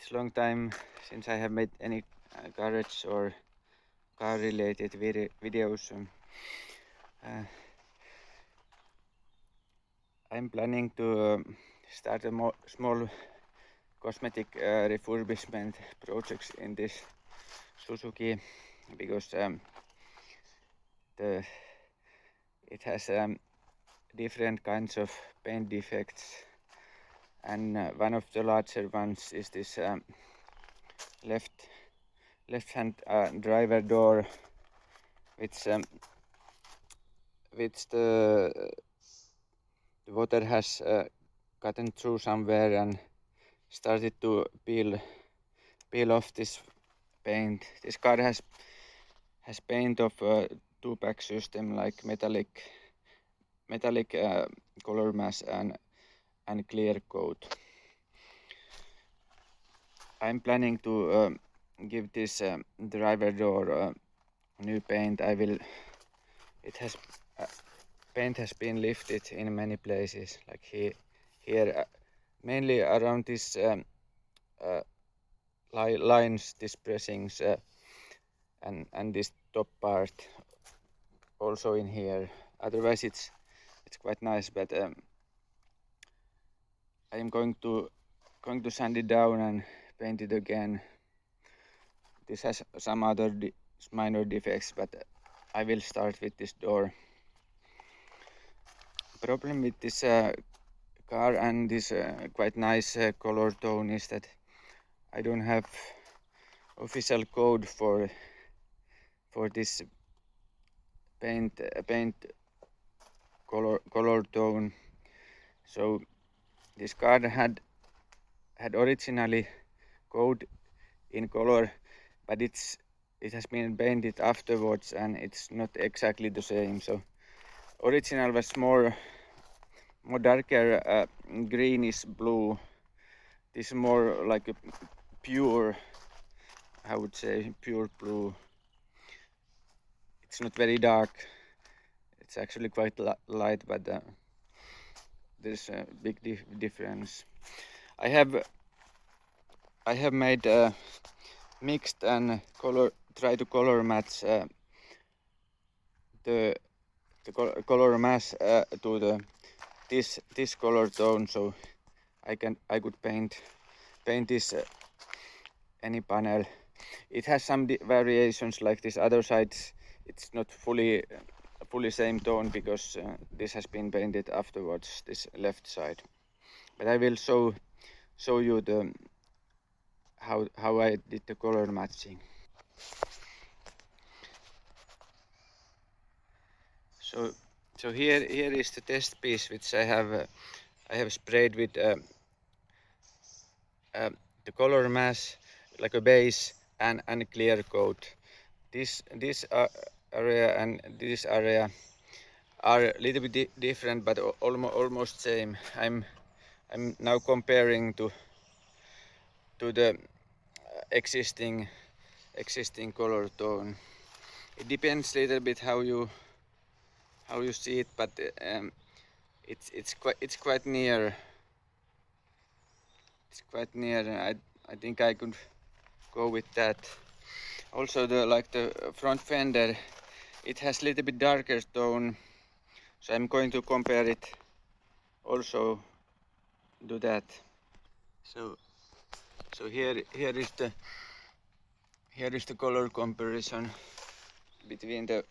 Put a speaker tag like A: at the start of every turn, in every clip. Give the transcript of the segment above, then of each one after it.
A: It's a long time since I have made any garage or car related videos. I'm planning to start a small cosmetic refurbishment projects in this Suzuki because it has different kinds of paint defects, and one of the larger ones is this left-hand driver door, which the water has gotten through somewhere and started to peel off this paint. This car has paint of two-pack system, like metallic color mass and clear coat. I'm planning to give this driver door new paint. Paint has been lifted in many places, like here mainly around this lines, these pressings, and this top part, also in here. Otherwise it's quite nice, but I'm going to sand it down and paint it again. This has some other minor defects, but I will start with this door. Problem with this car and this quite nice color tone is that I don't have official code for this paint color tone. So this car had originally code in color, but it has been painted afterwards and it's not exactly the same. So original was more darker greenish blue. This is more like a pure, I would say, pure blue. It's not very dark. It's actually quite light, but there's a big difference. I have made mixed and try to color match the color mass to this color tone, so I could paint this any panel. It has some variations, like this other side. It's not fully same tone because this has been painted afterwards, this left side. But I will show you the how I did the color matching. So here is the test piece, which I have sprayed with the color mass, like a base and clear coat. This area and this area are a little bit different, but almost same. I'm now comparing to the existing color tone. It depends a little bit how you see it, but it's quite near. It's quite near, and I think I could go with that. Also, the front fender, it has a little bit darker tone, so I'm going to compare it also to that. So here is the color comparison between the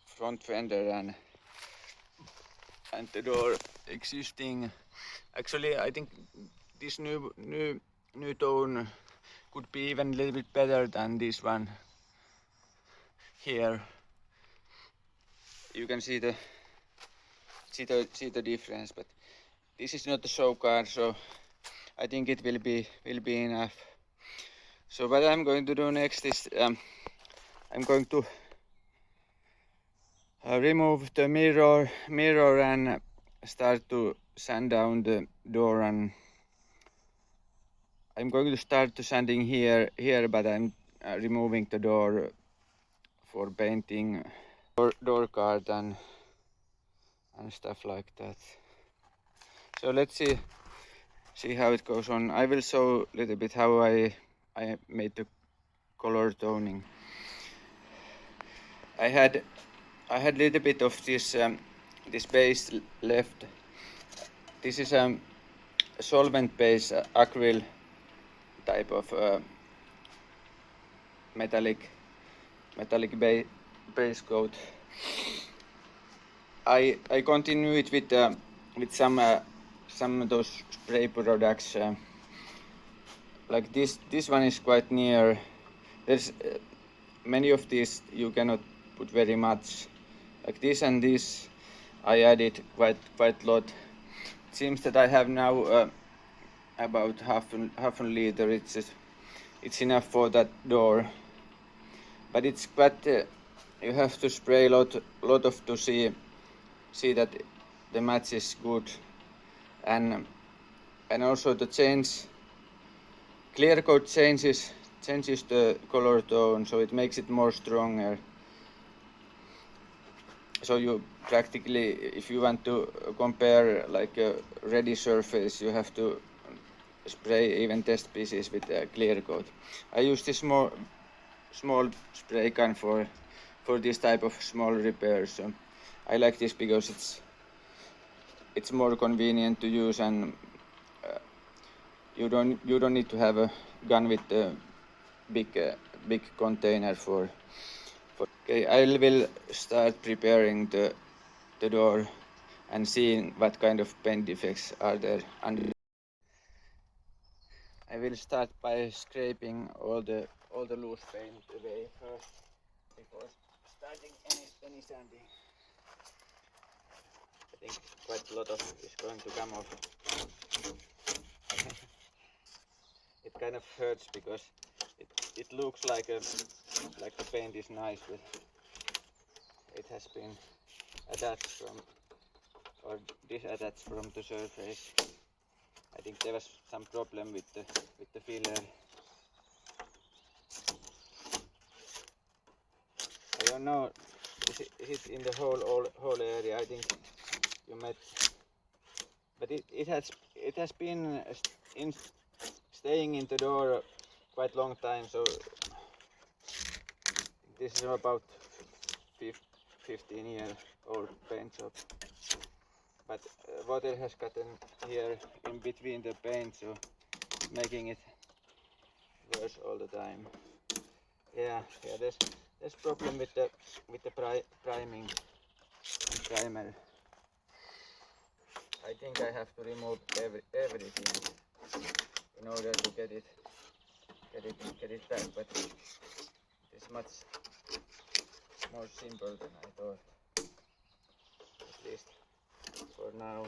A: front fender and the door existing. Actually, I think this new tone could be even a little bit better than this one. Here you can see the difference, but this is not a show car, so I think it will be enough. So what I'm going to do next is I'm going to remove the mirror and start to sand down the door, and I'm going to start to sanding here, but I'm removing the door for painting door card and stuff like that. So let's see see how it goes on. I will show a little bit how I made the color toning. I had a little bit of this this base left. This is a solvent base acryl type of metallic base coat. I continue it with some of those spray products. Like this one is quite near. There's many of these you cannot put very much. Like this and this, I added quite lot. It seems that I have now about half a liter. It's enough for that door, but it's quite. You have to spray a lot of to see that the match is good, and also the clear coat changes the color tone, so it makes it more stronger. So you practically, if you want to compare like a ready surface, you have to spray even test pieces with a clear coat. I use this small spray can for this type of small repairs. So I like this because it's more convenient to use, and you don't need to have a gun with a big container for. Okay, I will start preparing the door and seeing what kind of paint defects are there under. I will start by scraping all the loose paint away first before starting any sanding. I think quite a lot of is going to come off. It kind of hurts because it looks like the paint is nice, but it has been attached from or disattached from the surface. I think there was some problem with the filler. I don't know, is it in the whole area? I think you might, but it has been staying in the door quite long time, so this is about 15-year-old paint job. But water has gotten here in between the paint, so making it worse all the time. Yeah, there's problem with the priming primer. I think I have to remove everything in order to get it back, but it's much more simple than I thought, at least for now.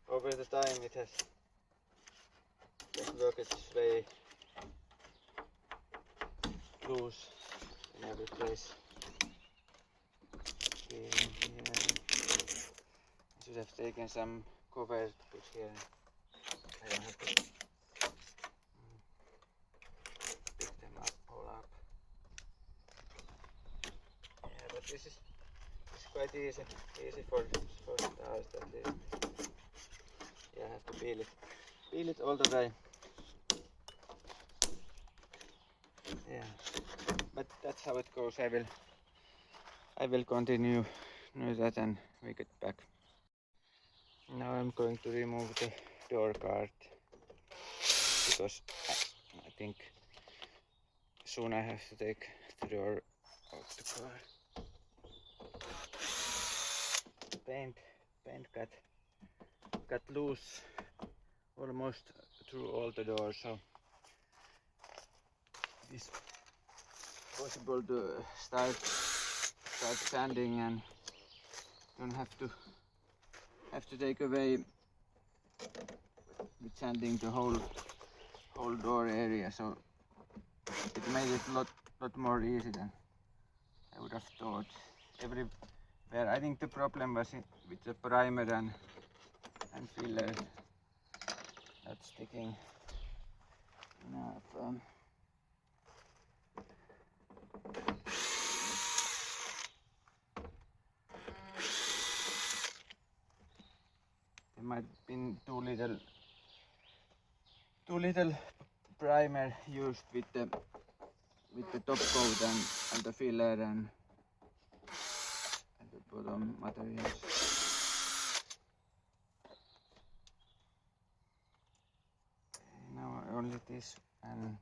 A: Over the time it has worked its way loose in every place. Here. I should have taken some cover to put here. I don't have to pick them all up. Yeah, but this is quite easy for stars at least. Yeah, I have to peel it all the way. Yeah, but that's how it goes. I will continue that and make it back. Now I'm going to remove the door guard because I think soon I have to take the door off the car. The paint got loose almost through all the doors, so it is possible to start sanding and don't have to take away with sanding the whole door area, so it made it a lot more easy than I would have thought. Everywhere, I think the problem was with the primer and filler not sticking enough. might have been too little primer used with the top coat and the filler and the bottom materials. Now only this, and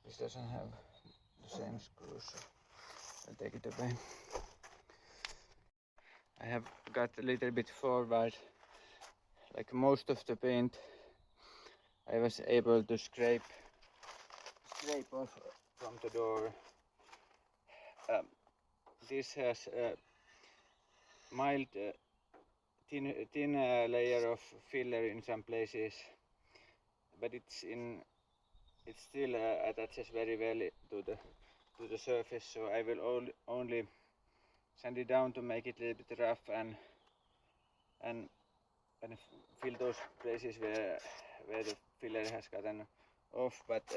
A: this doesn't have the same screws, so I'll take it away. I have got a little bit forward, like most of the paint I was able to scrape off from the door. This has a mild thin layer of filler in some places, but it still attaches very well to the surface. So I will only sand it down to make it a little bit rough and fill those places where the filler has gotten off. But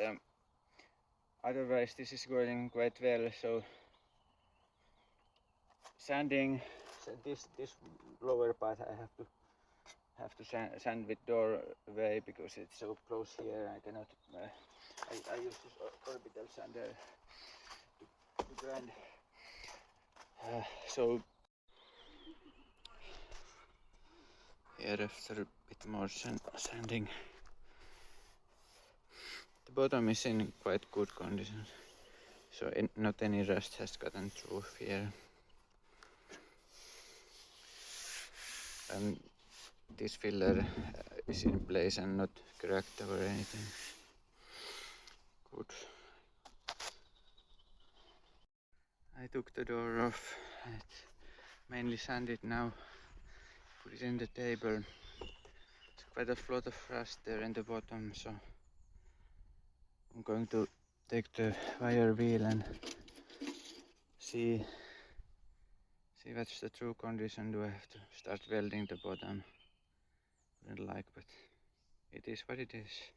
A: otherwise, this is going quite well. So sanding this lower part, I have to sand with doorway because it's so close here. I cannot. I use this orbital sander to grind. So here, after a bit more sanding, the bottom is in quite good condition. So not any rust has gotten through here. And this filler is in place and not cracked or anything. Good. I took the door off. It's mainly sanded now. Put it in the table. It's quite a lot of rust there in the bottom, so I'm going to take the wire wheel and see what's the true condition. Do I have to start welding the bottom? Wouldn't like, but it is what it is.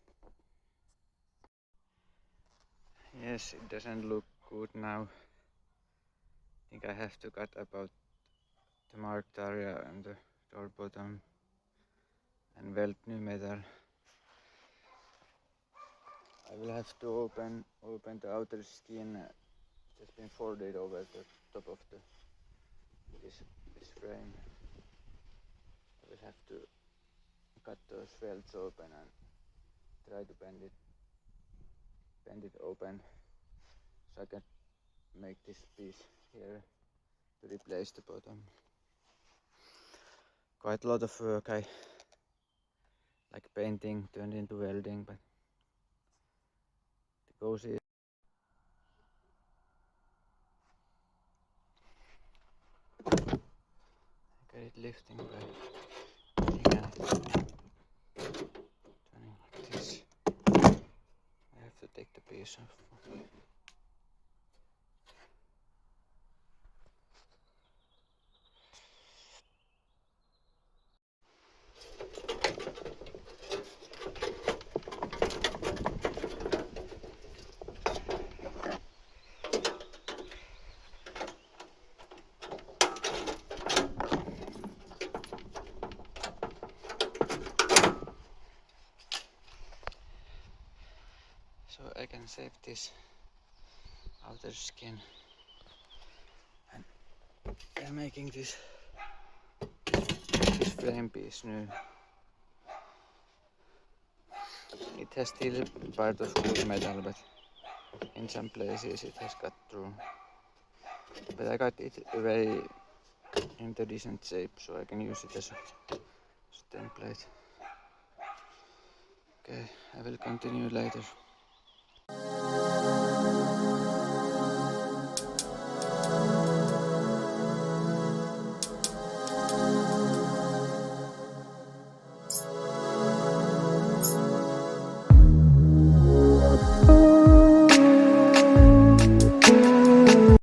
A: Yes, it doesn't look good now. I think I have to cut about the marked area and the door bottom and weld new metal. I will have to open the outer skin. It has been folded over the top of this frame. I will have to cut those welds open and try to bend it open so I can make this piece here to replace the bottom. Quite a lot of work. I like painting turned into welding, but it goes easy. I get it lifting by turning like this. I have to take the piece off. So I can save this outer skin, and I'm making this frame piece new. It has still part of good metal, but in some places it has got through. But I got it very into decent shape, so I can use it as a template. Okay, I will continue later.